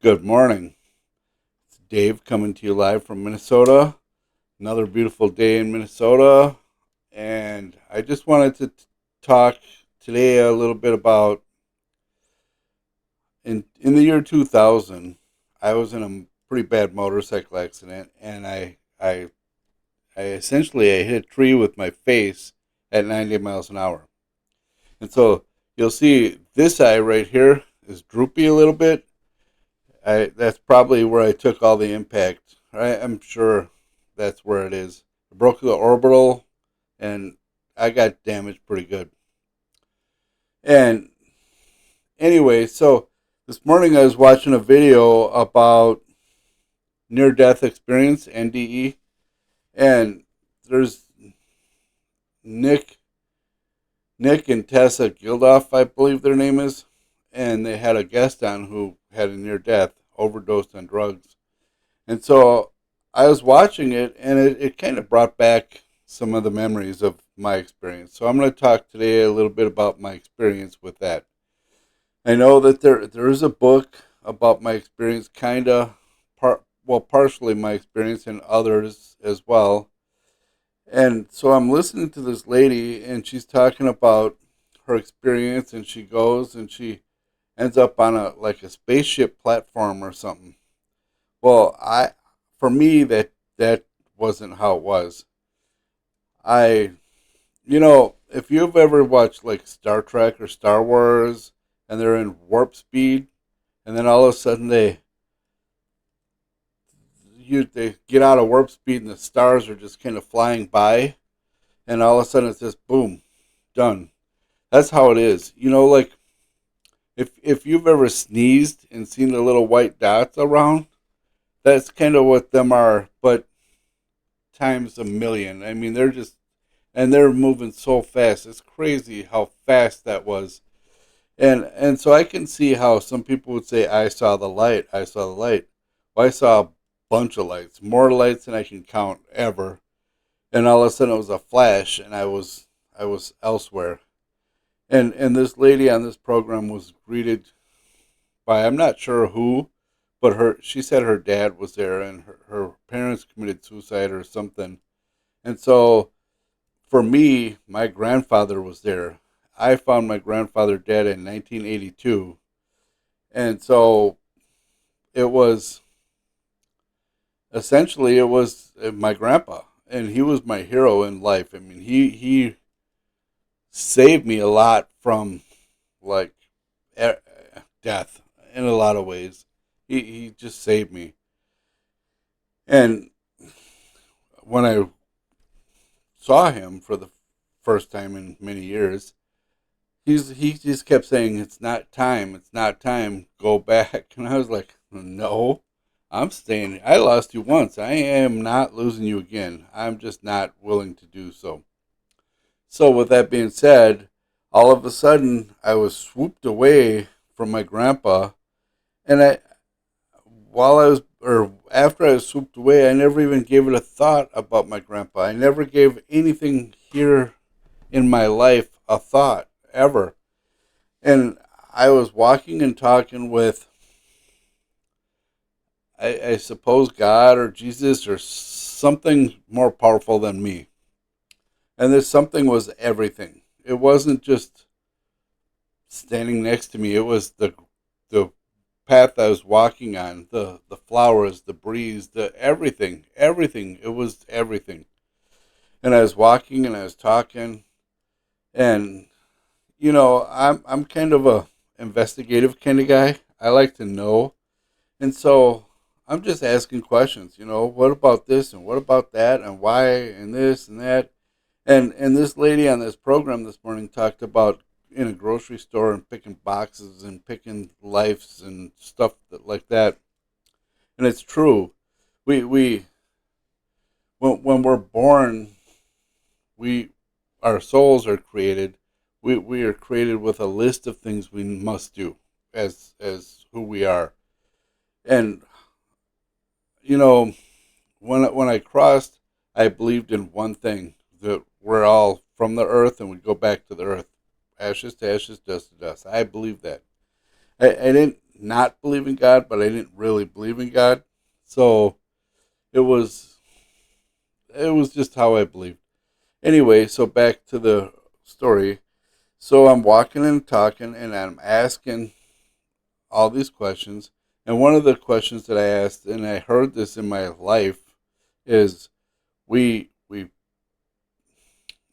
Good morning. It's Dave coming to you live from Minnesota. Another beautiful day in Minnesota. And I just wanted to talk today a little bit about in the year 2000, I was in a pretty bad motorcycle accident and I essentially I hit a tree with my face at 90 miles an hour. And so you'll see this eye right here is droopy a little bit. That's probably where I took all the impact. I'm sure that's where it is. I broke the orbital, and I got damaged pretty good. And anyway, so this morning I was watching a video about near death experience (NDE), and there's Nick, Nick and Tessa Gildoff, I believe their name is, and they had a guest on who had a near death, overdosed on drugs. And so I was watching it, and it kind of brought back some of the memories of my experience. So I'm going to talk today a little bit about my experience with that. I know that there is a book about my experience, kind of, partially my experience and others as well. And so I'm listening to this lady, and she's talking about her experience, and she goes and she ends up on a spaceship platform or something. Well, for me that wasn't how it was. I if you've ever watched like Star Trek or Star Wars and they're in warp speed and then all of a sudden they get out of warp speed and the stars are just kind of flying by and all of a sudden it's just boom, done. That's how it is. Like if you've ever sneezed and seen the little white dots around, that's kind of what them are, but times a million. I mean, they're moving so fast. It's crazy how fast that was. And so I can see how some people would say, I saw the light, I saw the light. Well, I saw a bunch of lights, more lights than I can count ever. And all of a sudden it was a flash and I was elsewhere. And this lady on this program was greeted by, I'm not sure who, but she said her dad was there and her parents committed suicide or something. And so for me, my grandfather was there. I found my grandfather dead in 1982. And so it was essentially it was my grandpa and he was my hero in life. I mean, he saved me a lot from like e- death in a lot of ways. He just saved me. And when I saw him for the first time in many years, he just kept saying, it's not time, go back." And I was like, "No, I'm staying. I lost you once. I am not losing you again. I'm just not willing to do so." So with that being said, all of a sudden I was swooped away from my grandpa, and while I was, or after I was swooped away, I never even gave it a thought about my grandpa. I never gave anything here in my life a thought ever. And I was walking and talking with, I suppose, God or Jesus or something more powerful than me. And this something was everything. It wasn't just standing next to me. It was the path I was walking on, the flowers, the breeze, the everything, everything. It was everything. And I was walking and I was talking, and I'm kind of a investigative kind of guy. I like to know, and so I'm just asking questions. What about this and what about that and why and this and that. And this lady on this program this morning talked about in a grocery store and picking boxes and picking lives and stuff like that. And it's true. We when we're born, we our souls are created. We are created with a list of things we must do as who we are. And you know, when I crossed, I believed in one thing, that we're all from the earth and we go back to the earth, ashes to ashes, dust to dust. I believe that. I didn't not believe in God, but I didn't really believe in God. So it was it was just how I believed. Anyway, so back to the story. So I'm walking and talking, and I'm asking all these questions. And one of the questions that I asked, and I heard this in my life, is we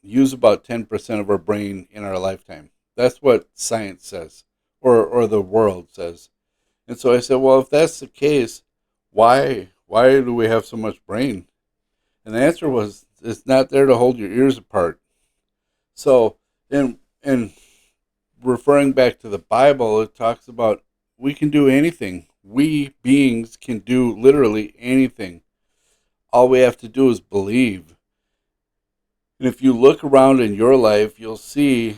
use about 10% of our brain in our lifetime. That's what science says, or the world says. And so I said, well, if that's the case, why do we have so much brain? And the answer was, it's not there to hold your ears apart. So, in referring back to the Bible, it talks about we can do anything. We beings can do literally anything. All we have to do is believe. And if you look around in your life, you'll see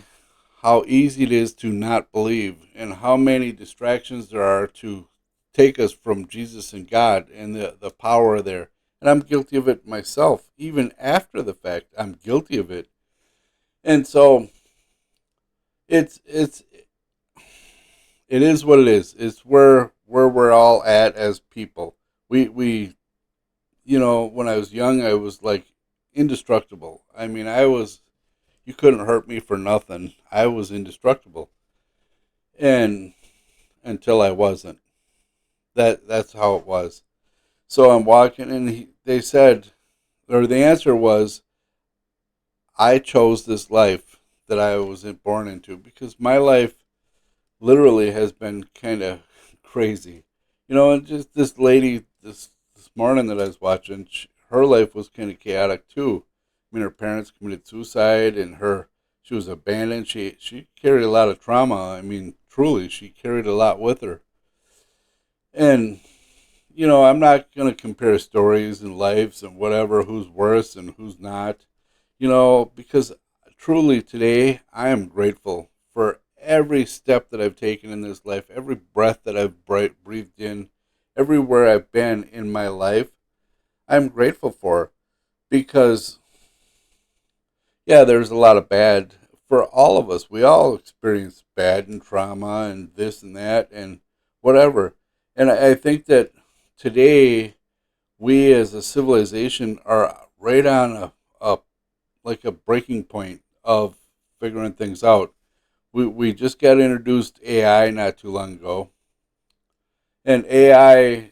how easy it is to not believe and how many distractions there are to take us from Jesus and God and the power there. And I'm guilty of it myself. Even after the fact, I'm guilty of it. And so it's it is what it is. It's where we're all at as people. We when I was young, I was like indestructible. I mean, you couldn't hurt me for nothing. I was indestructible. And until I wasn't. That's how it was. So I'm walking, and they said, or the answer was, I chose this life that I was born into because my life literally has been kind of crazy. And just this lady this morning that I was watching, her life was kind of chaotic too. I mean, her parents committed suicide, and she was abandoned. She carried a lot of trauma. I mean, truly, she carried a lot with her. And I'm not going to compare stories and lives and whatever, who's worse and who's not, because truly today I am grateful for every step that I've taken in this life, every breath that I've breathed in, everywhere I've been in my life. I'm grateful for, because, yeah, there's a lot of bad for all of us. We all experience bad and trauma and this and that and whatever. And I think that today we as a civilization are right on a like a breaking point of figuring things out. We just got introduced AI not too long ago, and AI,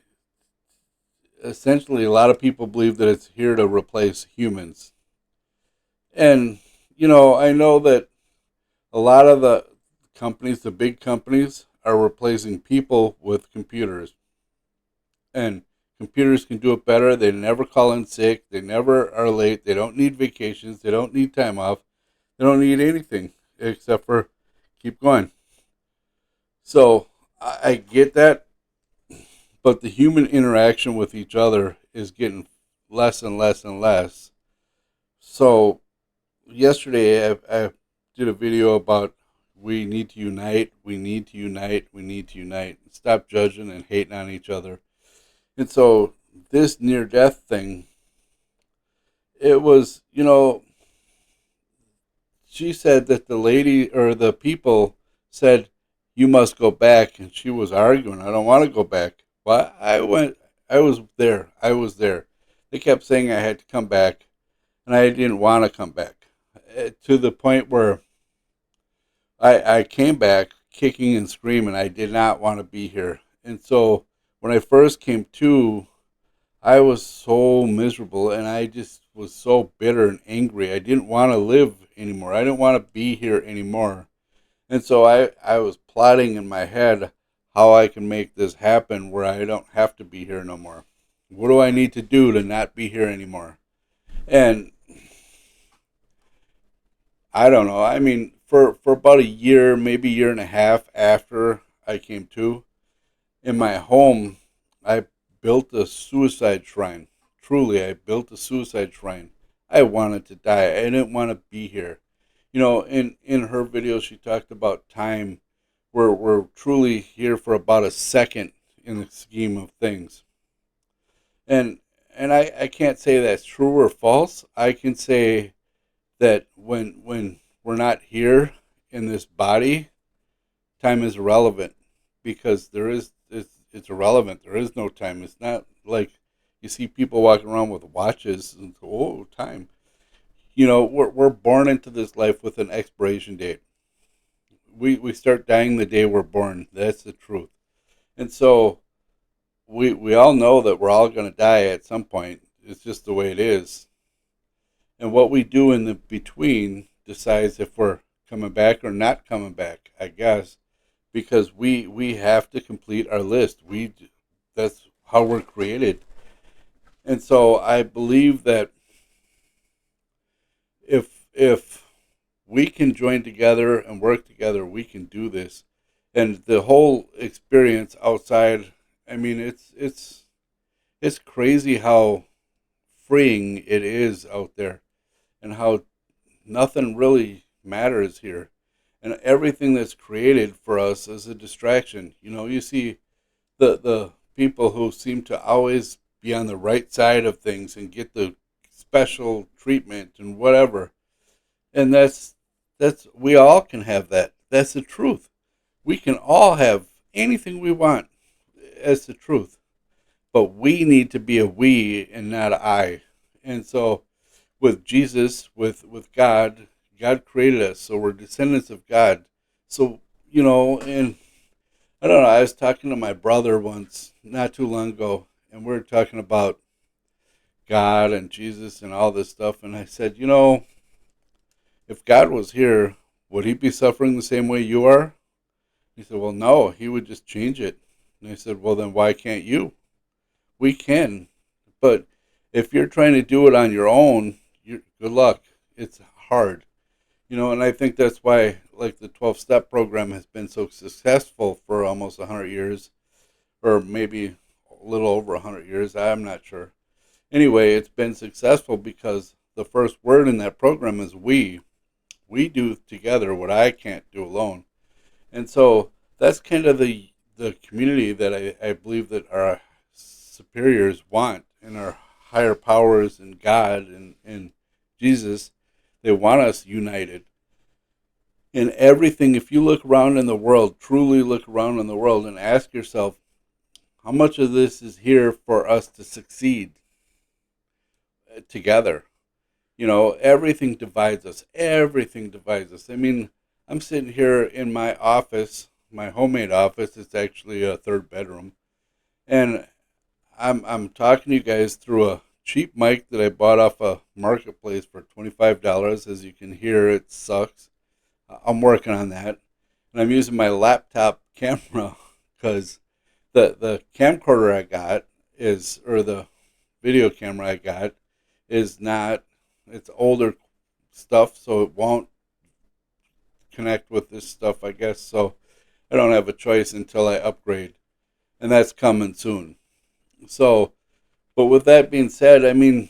essentially, a lot of people believe that it's here to replace humans. And I know that a lot of the companies, the big companies, are replacing people with computers, and computers can do it better. They never call in sick. They never are late. They don't need vacations. They don't need time off. They don't need anything except for keep going. So I get that, but the human interaction with each other is getting less and less and less. So yesterday I did a video about we need to unite, we need to unite, we need to unite. Stop judging and hating on each other. And so this near death thing, it was, she said that the lady or the people said, you must go back. And she was arguing, I don't want to go back. Well, I was there. I was there. They kept saying I had to come back, and I didn't want to come back. To the point where I came back kicking and screaming. I did not want to be here. And so when I first came to, I was so miserable, and I just was so bitter and angry. I didn't want to live anymore. I didn't want to be here anymore. And so I was plotting in my head how I can make this happen where I don't have to be here no more. What do I need to do to not be here anymore? And I don't know. I mean, for about a year, maybe year and a half after I came to, in my home, I built a suicide shrine. Truly, I built a suicide shrine. I wanted to die. I didn't want to be here. In her video, she talked about time. We're truly here for about a second in the scheme of things. And I can't say that's true or false. I can say that when we're not here in this body, time is irrelevant, because it's irrelevant. There is no time. It's not like you see people walking around with watches and time. We're born into this life with an expiration date. We start dying the day we're born. That's the truth. And so we all know that we're all going to die at some point. It's just the way it is. And what we do in the between decides if we're coming back or not coming back, I guess, because we have to complete our list. That's how we're created. And so I believe that if we can join together and work together, we can do this. And the whole experience outside, I mean, it's crazy how freeing it is out there, and how nothing really matters here. And everything that's created for us is a distraction. You see the people who seem to always be on the right side of things and get the special treatment and whatever. And that's we all can have that. That's the truth. We can all have anything we want as the truth. But we need to be a we and not a I. And so with Jesus, with God, God created us, so we're descendants of God. So, and I don't know, I was talking to my brother once, not too long ago, and we were talking about God and Jesus and all this stuff, and I said, if God was here, would he be suffering the same way you are? He said, well, no, he would just change it. And I said, well, then why can't you? We can, but if you're trying to do it on your own, good luck. It's hard. And I think that's why, like, the 12-step program has been so successful for almost 100 years, or maybe a little over 100 years. I'm not sure. Anyway, it's been successful because the first word in that program is we. We do together what I can't do alone. And so that's kind of the community that I believe that our superiors want, and our higher powers and God and Jesus. They want us united in everything. If you look around in the world, truly look around in the world and ask yourself, how much of this is here for us to succeed together? Everything divides us. Everything divides us. I mean, I'm sitting here in my office, my homemade office. It's actually a third bedroom. And I'm talking to you guys through a cheap mic that I bought off a marketplace for $25. As you can hear, it sucks. I'm working on that. And I'm using my laptop camera because the camcorder I got or the video camera I got is not, it's older stuff, so it won't connect with this stuff, I guess. So I don't have a choice until I upgrade. And that's coming soon. So, but with that being said, I mean,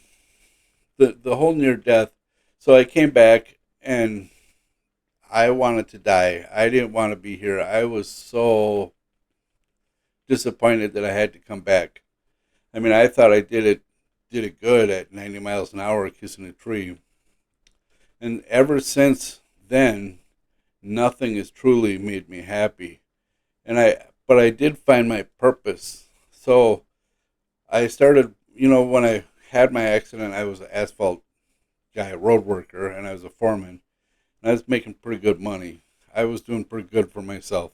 the whole near death. So I came back and I wanted to die. I didn't want to be here. I was so disappointed that I had to come back. I mean, I thought I did it good at 90 miles an hour kissing a tree. And ever since then, nothing has truly made me happy. But I did find my purpose. So I started, when I had my accident, I was an asphalt guy, a road worker, and I was a foreman. And I was making pretty good money. I was doing pretty good for myself.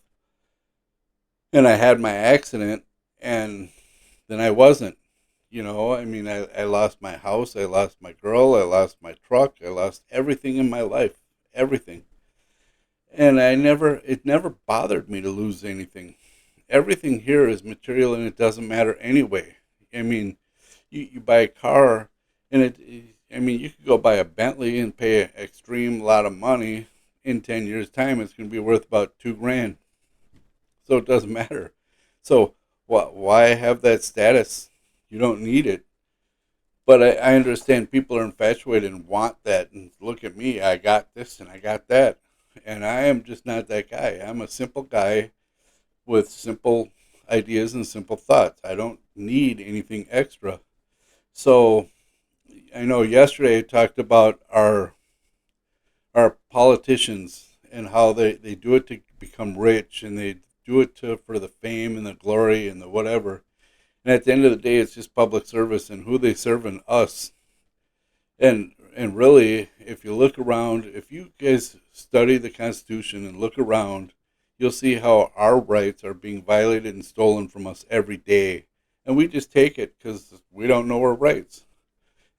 And I had my accident, and then I wasn't. I mean, I lost my house, I lost my girl, I lost my truck, I lost everything in my life, everything. And it never bothered me to lose anything. Everything here is material, and it doesn't matter anyway. I mean, you buy a car, and you could go buy a Bentley and pay an extreme lot of money. In 10 years' time, it's going to be worth about $2,000. So it doesn't matter. So why have that status? You don't need it. But I understand people are infatuated and want that. And look at me, I got this and I got that. And I am just not that guy. I'm a simple guy with simple ideas and simple thoughts. I don't need anything extra. So I know yesterday I talked about our politicians and how they do it to become rich, and do it for the fame and the glory and the whatever. And at the end of the day, it's just public service, and who they serving? Us. And really, if you look around, if you guys study the Constitution and look around, you'll see how our rights are being violated and stolen from us every day. And we just take it because we don't know our rights.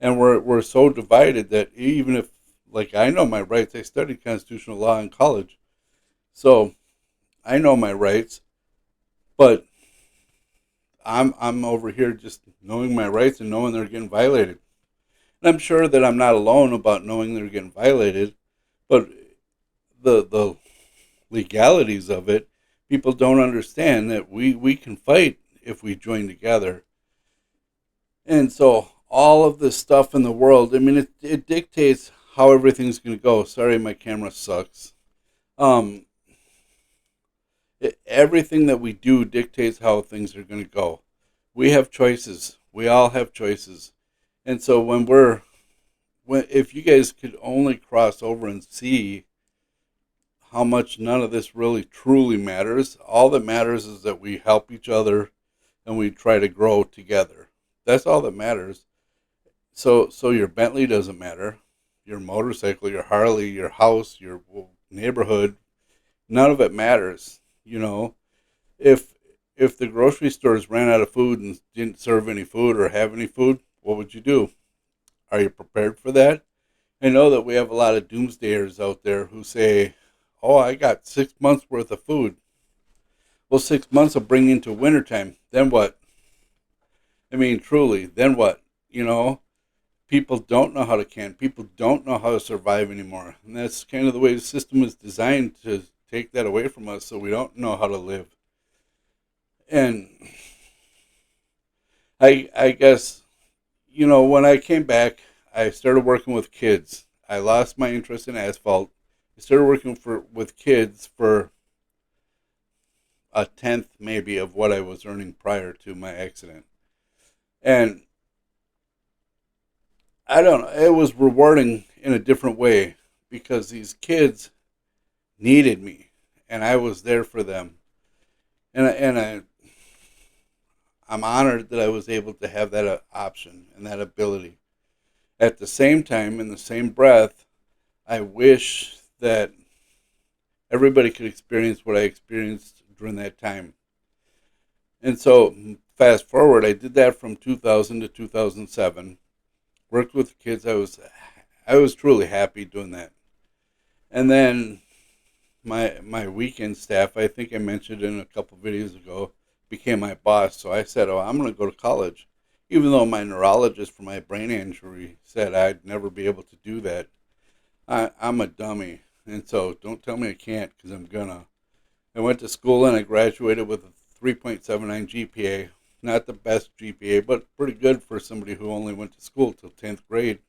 And we're so divided that even if, like, I know my rights, I studied constitutional law in college. So I know my rights, but I'm over here just knowing my rights and knowing they're getting violated. And I'm sure that I'm not alone about knowing they're getting violated, but the legalities of it, people don't understand that we can fight if we join together. And so all of this stuff in the world, I mean, it dictates how everything's going to go. Sorry, my camera sucks. Um, Everything that we do dictates how things are going to go. We have choices. We all have choices. And so if you guys could only cross over and see how much none of this really truly matters, all that matters is that we help each other and we try to grow together. That's all that matters. So your Bentley doesn't matter. Your motorcycle, your Harley, your house, your neighborhood, none of it matters. You know, if the grocery stores ran out of food and didn't serve any food or have any food, what would you do? Are you prepared for that? I know that we have a lot of doomsdayers out there who say, "Oh, I got 6 months worth of food." Well, 6 months will bring into wintertime. Then what? I mean, truly, then what? You know, people don't know how to can. People don't know how to survive anymore. And that's kind of the way the system is designed to take that away from us so we don't know how to live. And I guess, when I came back, I started working with kids. I lost my interest in asphalt. I started working with kids for a tenth maybe of what I was earning prior to my accident. And I don't know, it was rewarding in a different way because these kids needed me and I was there for them. I'm honored that I was able to have that option and that ability. At the same time, in the same breath, I wish that everybody could experience what I experienced during that time. And so, fast forward, I did that from 2000 to 2007. Worked with the kids. I was truly happy doing that. And then my weekend staff, I think I mentioned in a couple videos ago, became my boss. So I said, "Oh, I'm going to go to college," even though my neurologist for my brain injury said I'd never be able to do that. I'm a dummy, and so don't tell me I can't, because I'm gonna. I went to school and I graduated with a 3.79 GPA. Not the best GPA, but pretty good for somebody who only went to school till 10th grade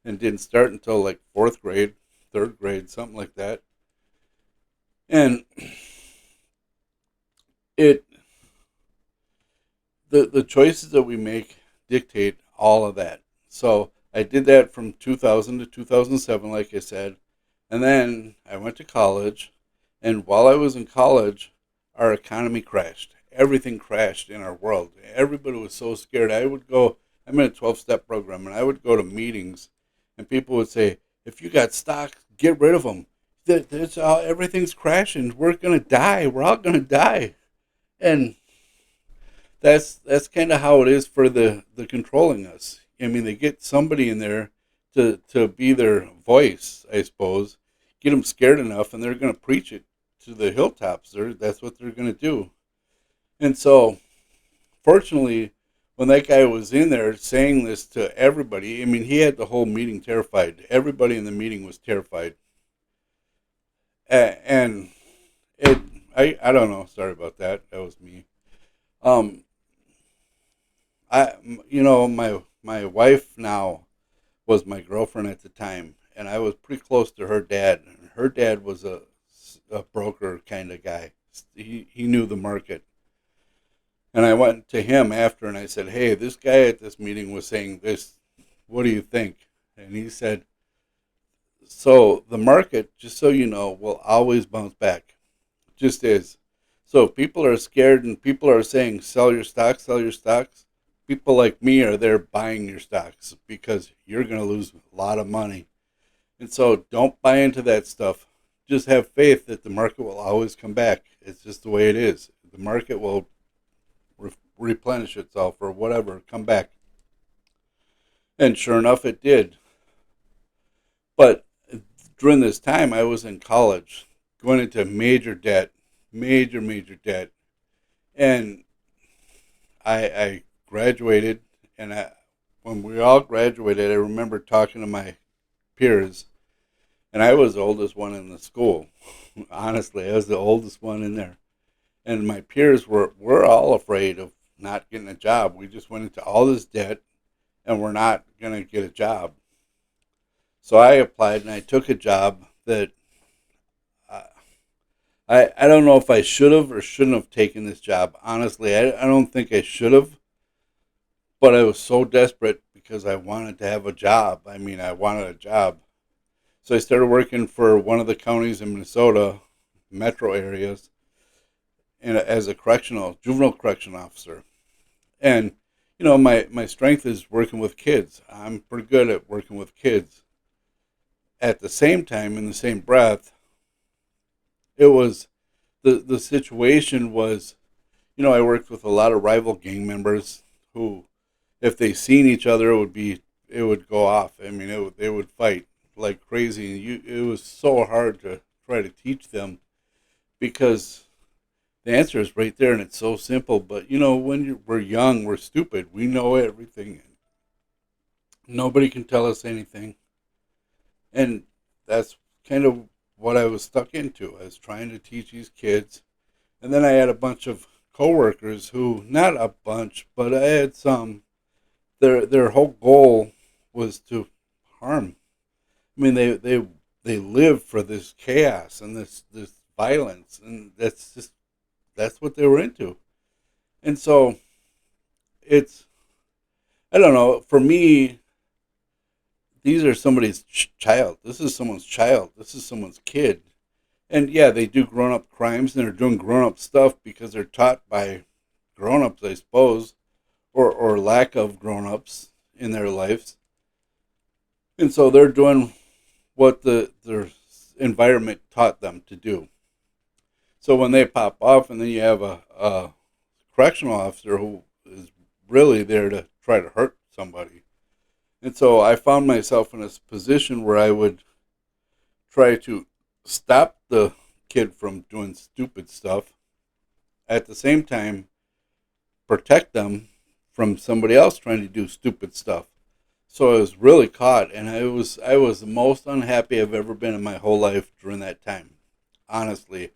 and didn't start until like 4th grade, 3rd grade, something like that. And it the choices that we make dictate all of that. So I did that from 2000 to 2007, like I said, and then I went to college. And while I was in college, our economy crashed. Everything crashed in our world. Everybody was so scared. I'm in a 12-step program, and I would go to meetings, and people would say, "If you got stocks, get rid of them. Everything's crashing. We're going to die. We're all going to die." And that's kind of how it is for the controlling us. I mean, they get somebody in there to be their voice, I suppose, get them scared enough, and they're going to preach it to the hilltops. That's what they're going to do. And so, fortunately, when that guy was in there saying this to everybody, I mean, he had the whole meeting terrified. Everybody in the meeting was terrified. And it, I don't know. Sorry about that. That was me. Um, my wife now was my girlfriend at the time, and I was pretty close to her dad. Her dad was a broker kind of guy. He knew the market. And I went to him after and I said, "Hey, this guy at this meeting was saying this. What do you think?" And he said, "So the market, just so you know, will always bounce back. It just is. So if people are scared and people are saying sell your stocks, people like me are there buying your stocks because you're going to lose a lot of money. And so don't buy into that stuff. Just have faith that the market will always come back. It's just the way it is. The market will replenish itself or whatever, come back. And sure enough, it did. But during this time, I was in college, going into major debt, major debt. And I graduated, and when we all graduated, I remember talking to my peers, and I was the oldest one in the school. Honestly, I was the oldest one in there. And my peers were all afraid of not getting a job. We just went into all this debt, and we're not going to get a job. So I applied, and I took a job that uh, I don't know if I should have or shouldn't have taken this job. Honestly, I don't think I should have, but I was so desperate because I wanted to have a job. I mean, I wanted a job. So I started working for one of the counties in Minnesota, metro areas, and as a juvenile correction officer. And, my strength is working with kids. I'm pretty good at working with kids. At the same time, in the same breath, it was, the situation was, I worked with a lot of rival gang members who, if they seen each other, it would go off. I mean, they would fight like crazy. It was so hard to try to teach them because the answer is right there, and it's so simple. But when we're young, we're stupid. We know everything. Nobody can tell us anything, and that's kind of what I was stuck into. I was trying to teach these kids, and then I had a bunch of coworkers who, not a bunch, but I had some. Their whole goal was to harm. I mean, they live for this chaos and this violence, and that's what they were into. And so it's, I don't know, for me, these are somebody's child. This is someone's child. This is someone's kid. And yeah, they do grown up crimes and they're doing grown up stuff because they're taught by grown ups, I suppose, or lack of grown ups in their lives. And so they're doing what their environment taught them to do. So when they pop off, and then you have a correctional officer who is really there to try to hurt somebody. And so I found myself in a position where I would try to stop the kid from doing stupid stuff, at the same time protect them from somebody else trying to do stupid stuff. So I was really caught, and I was the most unhappy I've ever been in my whole life during that time. Honestly,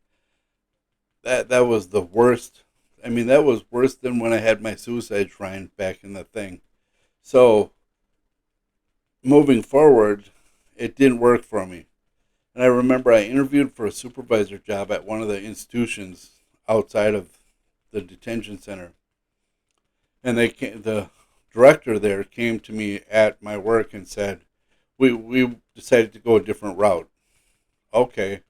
that was the worst. I mean, that was worse than when I had my suicide shrine back in the thing. So moving forward, it didn't work for me. And I remember I interviewed for a supervisor job at one of the institutions outside of the detention center, and the director there came to me at my work and said, "We decided to go a different route." Okay.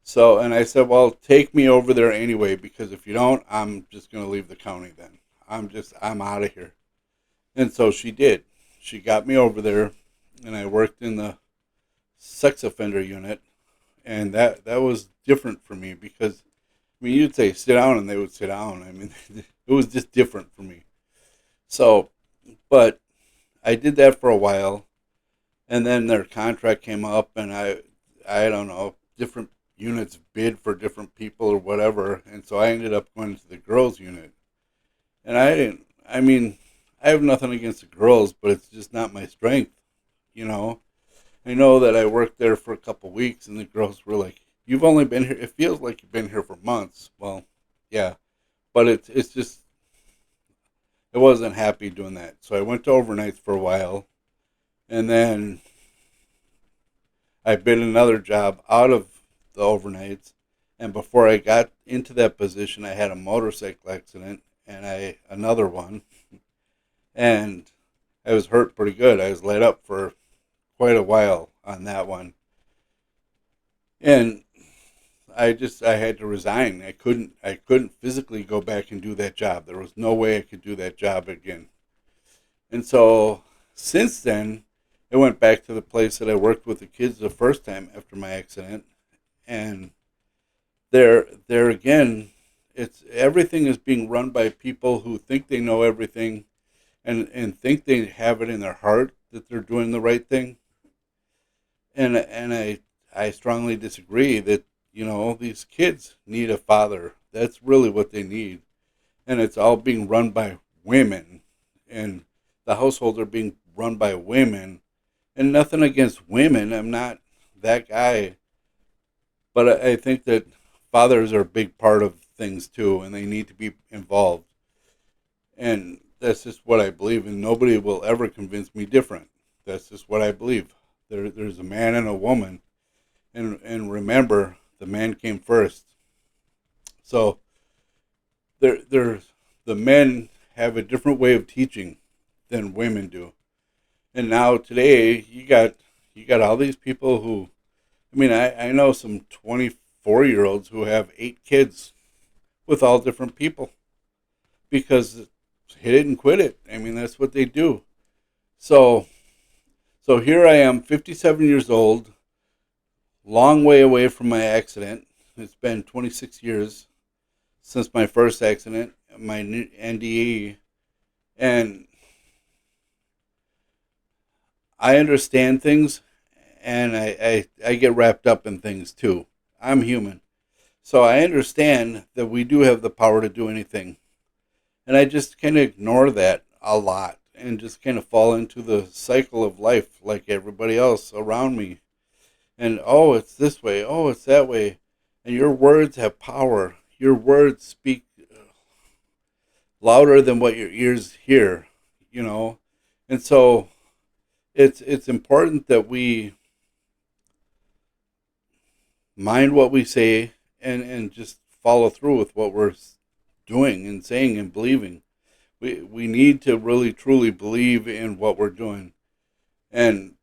So, and I said, "Well, take me over there anyway, because if you don't, I'm just going to leave the county then. I'm out of here." And so she did. She got me over there, and I worked in the sex offender unit, and that was different for me because, I mean, you'd say sit down, and they would sit down. I mean, it was just different for me. So, but I did that for a while, and then their contract came up, and I don't know, different units bid for different people or whatever, and so I ended up going to the girls unit. And I didn't. I mean, I have nothing against the girls, but it's just not my strength, you know. I know that I worked there for a couple weeks, and the girls were like, "You've only been here. It feels like you've been here for months." Well, yeah, but it's just I wasn't happy doing that. So I went to overnights for a while, and then I bid another job out of the overnights. And before I got into that position, I had a motorcycle accident, and another one, and I was hurt pretty good. I was laid up for quite a while on that one. And I had to resign. I couldn't physically go back and do that job. There was no way I could do that job again. And so since then, I went back to the place that I worked with the kids the first time after my accident, and there again, it's everything is being run by people who think they know everything, and think they have it in their heart that they're doing the right thing. And I strongly disagree that, these kids need a father. That's really what they need. And it's all being run by women, and the households are being run by women. And nothing against women. I'm not that guy. But I think that fathers are a big part of things too, and they need to be involved. And that's just what I believe, and nobody will ever convince me different. That's just what I believe. There's a man and a woman, and remember, the man came first. So there's the men have a different way of teaching than women do. And now today, you got all these people who, I know some 24-year-olds who have 8 kids with all different people because hit it and quit it. That's what they do. So so here I am, 57 years old, long way away from my accident. It's been 26 years since my first accident, my NDE, and I understand things, and I get wrapped up in things too. I'm human. So I understand that we do have the power to do anything. And I just kind of ignore that a lot and just kind of fall into the cycle of life like everybody else around me. And oh, it's this way. Oh, it's that way. And your words have power. Your words speak louder than what your ears hear, you know. And so it's important that we mind what we say, and just follow through with what we're doing and saying and believing. We need to really truly believe in what we're doing, and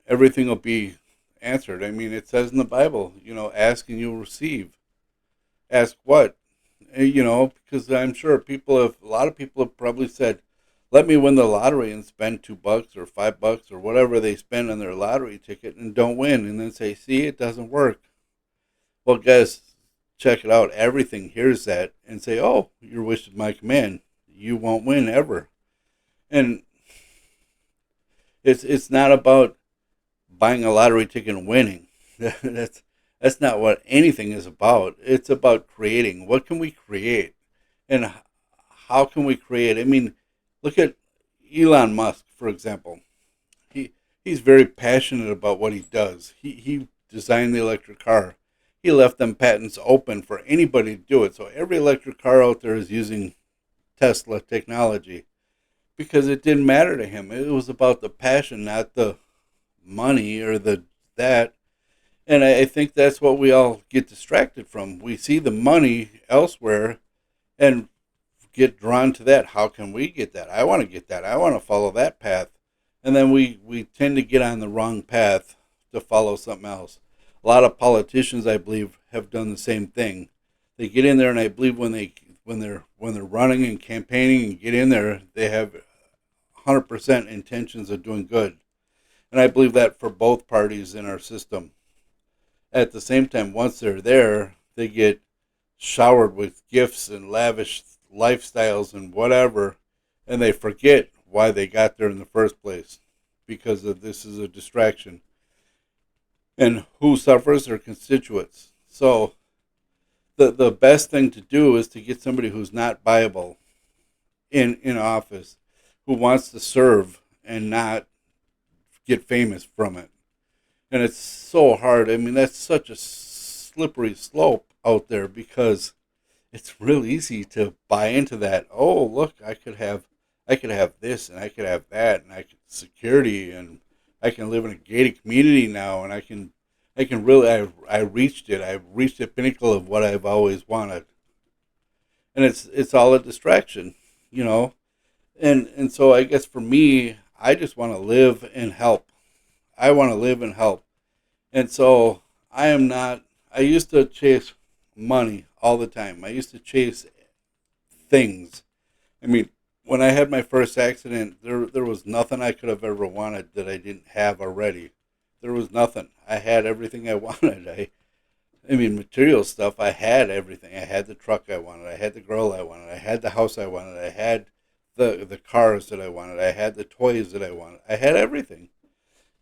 everything will be answered. It says in the Bible, ask and you'll receive. Ask what? Because I'm sure a lot of people have probably said, let me win the lottery and spend $2 or $5 or whatever they spend on their lottery ticket and don't win, and then say, see, it doesn't work. Well, guys, check it out. Everything hears that and say, oh, your wish is my command. You won't win ever. And it's not about buying a lottery ticket and winning. That's not what anything is about. It's about creating. What can we create? And how can we create? Look at Elon Musk, for example. He's very passionate about what he does. He designed the electric car. He left them patents open for anybody to do it. So every electric car out there is using Tesla technology because it didn't matter to him. It was about the passion, not the money or that. And I think that's what we all get distracted from. We see the money elsewhere and get drawn to that. How can we get that? I want to get that. I want to follow that path. And then we tend to get on the wrong path to follow something else. A lot of politicians, I believe, have done the same thing. They get in there, and I believe when they're running and campaigning and get in there, they have 100% intentions of doing good. And I believe that for both parties in our system. At the same time, once they're there, they get showered with gifts and lavish lifestyles and whatever, and they forget why they got there in the first place because of this is a distraction. And who suffers? Their constituents. So the best thing to do is to get somebody who's not viable in office, who wants to serve and not get famous from it. And it's so hard. That's such a slippery slope out there because it's real easy to buy into that. Oh, look, I could have this and I could have that and I could security and I can live in a gated community now and I can really I reached it. I've reached the pinnacle of what I've always wanted. And it's all a distraction, you know. And so I guess for me, I just want to live and help. I want to live and help. And so I used to chase money all the time. I used to chase things. I mean, when I had my first accident, there was nothing I could have ever wanted that I didn't have already. There was nothing. I had everything I wanted. I mean, material stuff. I had everything. I had the truck I wanted. I had the girl I wanted. I had the house I wanted. I had the cars that I wanted. I had the toys that I wanted. I had everything,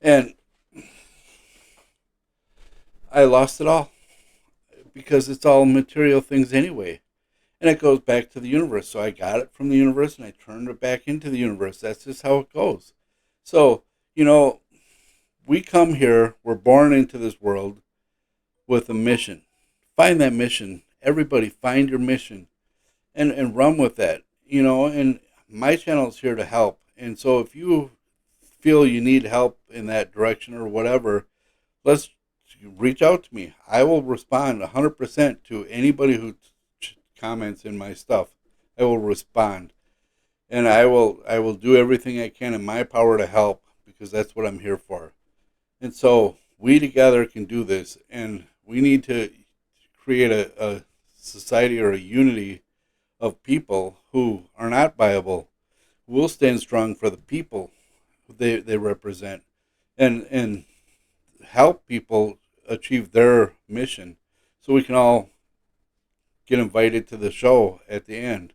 and I lost it all because it's all material things anyway. And it goes back to the universe. So I got it from the universe and I turned it back into the universe. That's just how it goes. So, you know, we come here, we're born into this world with a mission. Find that mission. Everybody find your mission and run with that. And my channel is here to help. And so if you feel you need help in that direction or whatever, let's reach out to me. I will respond 100% to anybody who comments in my stuff. I will respond, and I will do everything I can in my power to help, because that's what I'm here for. And so we together can do this, and we need to create a society or a unity of people who are not viable, who will stand strong for the people they represent, and help people achieve their mission, so we can all get invited to the show at the end.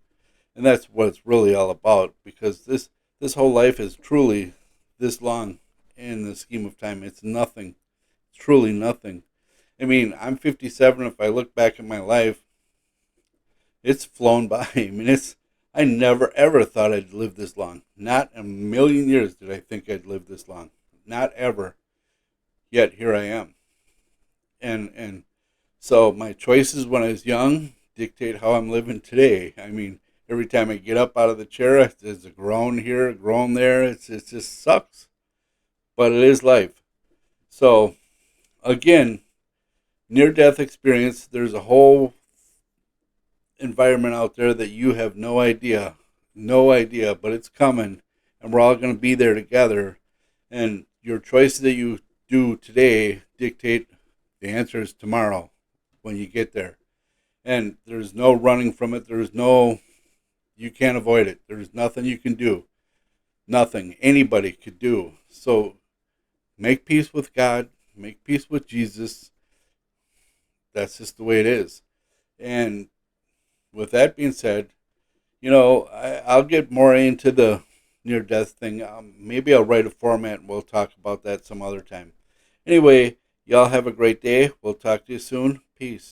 And that's what it's really all about, because this whole life is truly this long in the scheme of time. It's nothing. It's truly nothing. I mean, I'm 57. If I look back at my life, it's flown by. I mean, I never ever thought I'd live this long. Not a million years did I think I'd live this long. Not ever. Yet here I am. And so my choices when I was young dictate how I'm living today. I mean, every time I get up out of the chair, there's a groan here, a groan there. It just sucks, but it is life. So, again, near-death experience. There's a whole environment out there that you have no idea, but it's coming, and we're all going to be there together. And your choices that you do today dictate the answers tomorrow when you get there. And there's no running from it. You can't avoid it. There's nothing you can do. Nothing anybody could do. So make peace with God. Make peace with Jesus. That's just the way it is. And with that being said, I'll get more into the near-death thing. Maybe I'll write a format and we'll talk about that some other time. Anyway, y'all have a great day. We'll talk to you soon. Peace.